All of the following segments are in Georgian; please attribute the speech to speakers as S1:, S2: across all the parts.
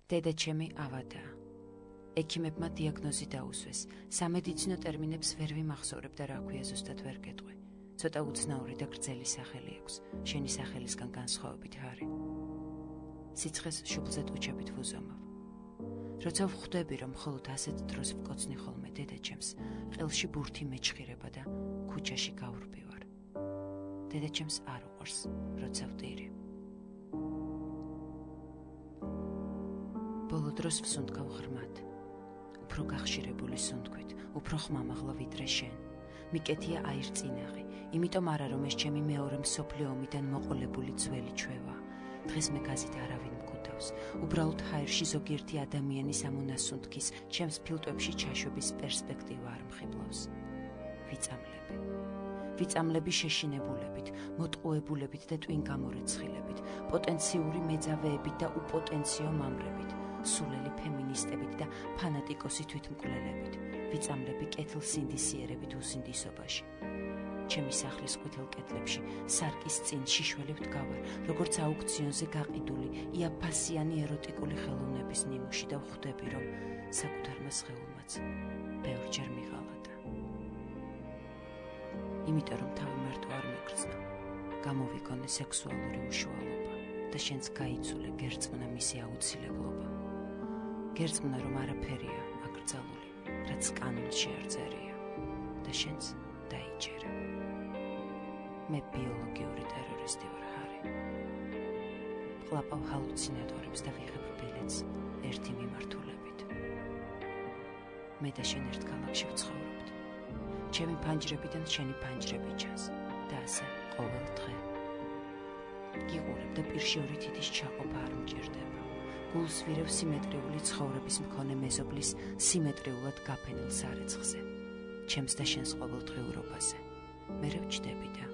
S1: დედაჩემი ავადაა. ექიმებმა დიაგნოზი დაუსვეს. სამედიცინო ტერმინებს ვერ ვიმახსოვრებ და რა ქვია ზუსტად ვერ გეტყვი. ცოტა უცნაური და გრძელი სახელი აქვს. შენი სახელისგან განსხვავებით ჰარი. სიცხეს შუბლზედ უჩებით ვუზომავ. როცა ვხვდები, რომ მხოლოდ ასეთ დროს ვკოცნი ხოლმე დედაჩემს, ყელში ბურთი მეჩხირება და ქუჩაში გავრბივარ. დედაჩემს არ უყვარს, როცა ვდირი. ბოლო დროს ვსუნთქავ ღრმად. უფრო გახშირებული სუნთქვით, უფრო ხმამაღლა ვიდრე შენ. მიკეთია აირწინაღი, იმიტომ არა რომ ეს ჩემი მეორე მსოფლიო ომიდან მოყოლებული ძველი ჩვევა. დღეს მე გაზით არავინ მგუთავს. უბრალოდ ჰაერში ზოგიერთი ადამიანის ამონასუნთქის, ჩემს ფილტვებში ჩაშვების პერსპექტივა არ მხიბლავს. ვიწამლები შეშინებულებით, მოტყუებულებით და ტვინგამორეცხილებით, პოტენციური მეძავეებით და უპოტენციო მამრებით, სულელი ფემინისტებით და ფანატიკოსი თვითმკვლელებით, ვიწამლები კეთილსინდისიერებით უსინდისობაში. ჩემი სახლის ყვითელ კედლებში სარკის წინ შიშველი ვდგავარ, როგორც აუქციონზე გაყიდული იაფფასიანი ეროტიკული ხელოვნების ნიმუში და ვხვდები, რომ საკუთარმა სხეულმაც ბევრჯერ მიღალატა. იმიტომ რომ თავი მარტო არ მიგრძნო, გამოვიგონე სექსუალური უშუალობა და შენც გაიცულე გერწმნა მისი აუცილებლობა. გერწმნა რომ არაფერია აკრძალული, რაც კანონში არ წერია და შენც დაიჯერა. მე ბიოლოგიური ტერორისტი ვარ ჰარი. ყლაპავ ჰალუცინატორებს და ვიღებ ბილეთს ერთი მიმართულებით. მე და შენ ერთ ქალაქში ვცხოვრობთ. ჩემი ფანჯრებიდან შენი ფანჯრები ჩანს და ასე ყოველ დღე. გიყურებ და პირში ორი თითის ჩაყოფა არ მჭირდება. გულს ვირევ სიმეტრიული ცხოვრების მქონე მეზობლის სიმეტრიულად გაფენილ სარეცხზე. ჩემს და შენს ყოველდღიურობაზე. მე ვჭდები და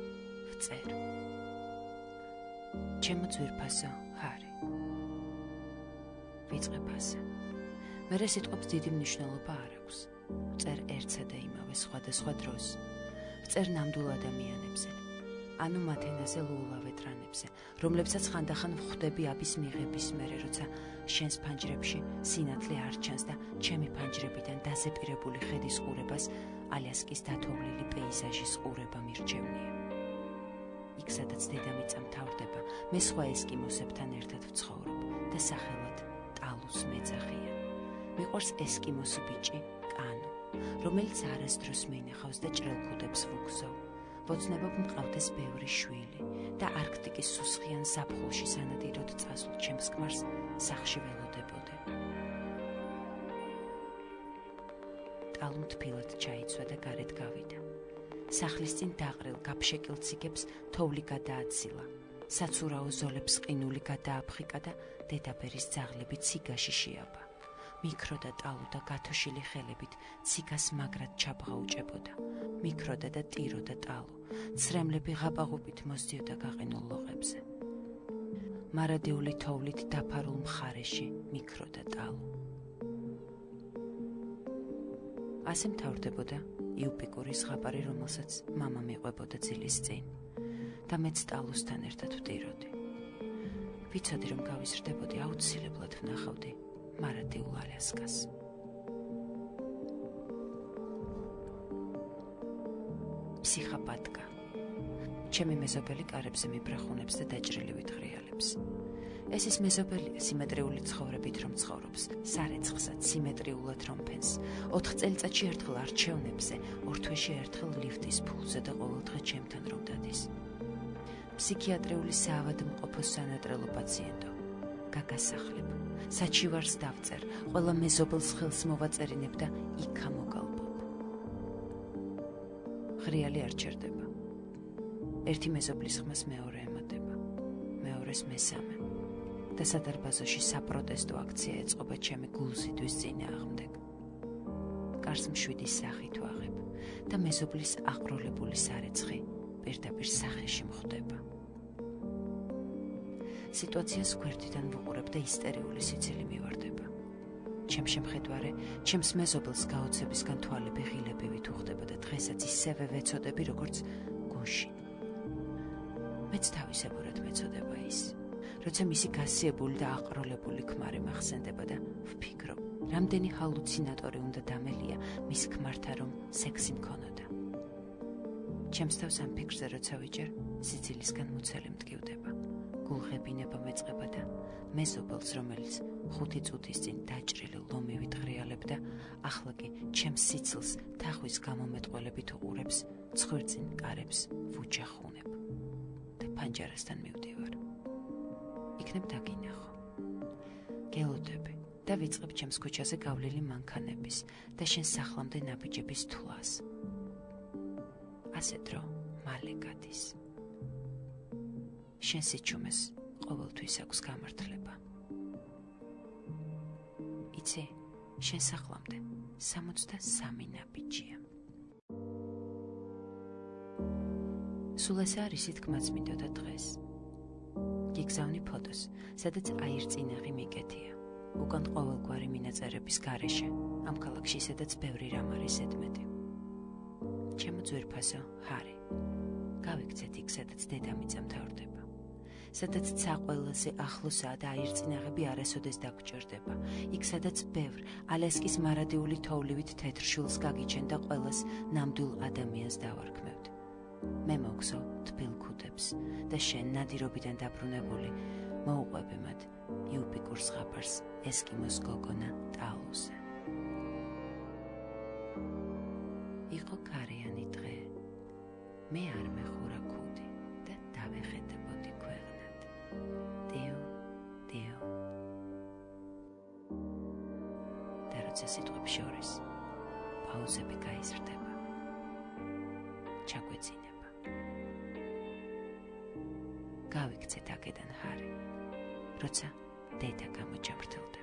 S1: ვწერ. ჩემო ძვირფასო ჰარი. ვიწყებ ასე. მერე სიტყვებს დიდი მნიშვნელობა არ აქვს. ვწერ ერთსა და იმავე სხვადასხვა დროს. ვწერ ნამდვილ ადამიანებზე. ანუ მათ ენაზე ლულავეტრანებზე, რომლებსაც ხანდახან ვხვდები აბის მიღების მერე, როცა შენს ფანჯრებში სინათლე არ ჩანს და ჩემი ფანჯრებიდან დაზეპირებული ხედის ყურებას ალიასკის დათოვლილი პეიზაჟის ყურება მირჩევნია. იქ სადაც დედამიწა მთავრდება, მე სხვა ესკიმოსებთან ერთად ვცხოვრობ და სახელად ტალუს მეძახიან. მიყვარს ესკიმოს ბიჭი კანო, რომელიც არასდროს მეინახავს და ჭრელქუდებს ვუგზავ. ვოცნებობ მყავდეს ბევრი შვილი და არქტიკის სუსხიან ზაფხულში სანადიროდ წასულ ჩემს ქმარს სახლში ველოდებოდე. ტალუ თბილად ჩაიცვა და გარეთ გავიდა. სახლის წინ დაყრილ გაფშეკილ ციგებს თოვლი გადააცილა. საცურაო ზოლებს ყინული გადააფხიკა და დედაბერის ძაღლები ციგაში შეაბა. მიკროდა ტალუ და გათოშილი ხელებით ციგას მაგრად ჩაბღაუჭებოდა. მიკროდა და ტიროდა ტალუ. ცრემლები ღაბაღობით მოსდიოდა გაყინულ ლოყებზე. მარადიული თოვლით დაფარულ მხარეში მიკროდა ტალუ. ასე მთავრდებოდა იუპიკური ზღაპარი, რომელსაც მამა მიყვებოდა ძილის წინ და მეც ტალუსთან ერთად ვტიროდი. ვიცოდი რომ გავიზრდებოდი, აუცილებლად ვნახავდი მარადიულ ალიასკას. ფსიხაპატკა. ჩემი მეზობელი კარებზე მიბრახუნებს და დაჭრილივით ღრიალებს. ეს ის მეზობელია სიმეტრიული ცხოვრებით რომ ცხოვრობს, სარეცხსაც სიმეტრიულად რომ ფენს, 4 წელიწადში ერთხელ არჩევნებზე, 2 თვეში ერთხელ ლიფტის ფულზე და ყოველდღე ჩემთან რომ დადის. ფსიქიატრიული საავადმყოფოს სანატრელო პაციენტო. გაგასახლებ. საჩივარს დავწერ, ყველა მეზობელს ხელს მოვაწერინებ და იქ ამოგალბობ. ღრიალი არ ჩერდება. ერთი მეზობლის ხმას მეორე ემატება, მეორეს მესამე. და სადარბაზოში საპროტესტო აქცია ეწყობა ჩემი გულსიტვის წინააღმდეგ. კარს მშვიდის სახით ვაღებ და მეზობლის აყროლებული სარეცხი პირდაპირ სახეში მხვდება. სიტუაციას გვერდიდან ვუყურებ და ისტერიული სიცილი მივარდება. ჩემ შემხედვარე, ჩემს მეზობელს გაოცებისგან თვალები ღილებივით უხდება და დღესაც ისევე ვეცოდები, როგორც გუშინ. მეც თავისებურად მეცოდება ის. როცა მისი გასიებული და აყროლებული ქმარი მახსენდება და ვფიქრობ, რამდენი ჰალუცინატორი უნდა დამელია მის ქმართან, რომ სექსი მქონოდა. ჩემს თავს ამ ფიქრზე როცა ვიჯერ, სიცილისგან მუცელი მტკივდება. გულღებინება მეწყება და მეზობელს, რომელიც 5 წუთის წინ დაჭრილი ლომივით ღრიალებდა, ახლა კი ჩემს სიცილს თახვის გამომეტყველებით უყურებს, ცხვირწინ კარებს ვუჯახუნებ და პანჯარასთან მივდივარ. იქნებ დაგინახო. გელოდები და ვიწყებ ჩემს ქუჩაზე გავლილი მანქანების და შენ სახლამდე ნაბიჯების თვლას. ასე დრო მალე გადის. შენ სიჩუმეს ყოველთვის აქვს გამართლება. იცი, შენ სახლამდე 63 ნაბიჯია. სულ ეს არის თქმაც მინდოდა დღეს. გიგზავნი ფოტოს, სადაც აირწინაღი მიკეთია. უკან ყოველგვარი მინაწერების გარეშე, ამ ქალაქში, სადაც ბევრი რამ არის ედმეტი. ჩემო ძვირფასო ჰარი, გავიქცეთ იქ, სადაც დედამიწა მთავრდება, სადაც ცაყველაზე ახლოსაა და აირწინაღები არასოდეს დაგჭირდება, იქ სადაც ბევრ ალასკის მარადიული თოვლივით თეთრ შულს გაგიჩენ და ყველას ნამდვილ ადამიანს დავარქმევთ. მე მოგზო თბილ ქუდებს და შენ ნადირობიდან დაბრუნებული მოუყვები მათ იუპიკურ ზღაპარს ესკიმოს გოგონა ტალუზე. იყო კარიანი დღე. მე არ მეხურა ქუდი და დავეხედებოდი ქვეყნად. დიო. და როცა სიტყვებს შორის პაუზები გაიზრდება, ჩაგვეცინება. გავიქცეთ აქედან ჰარი, როცა დედა გამოჯამრთელდება.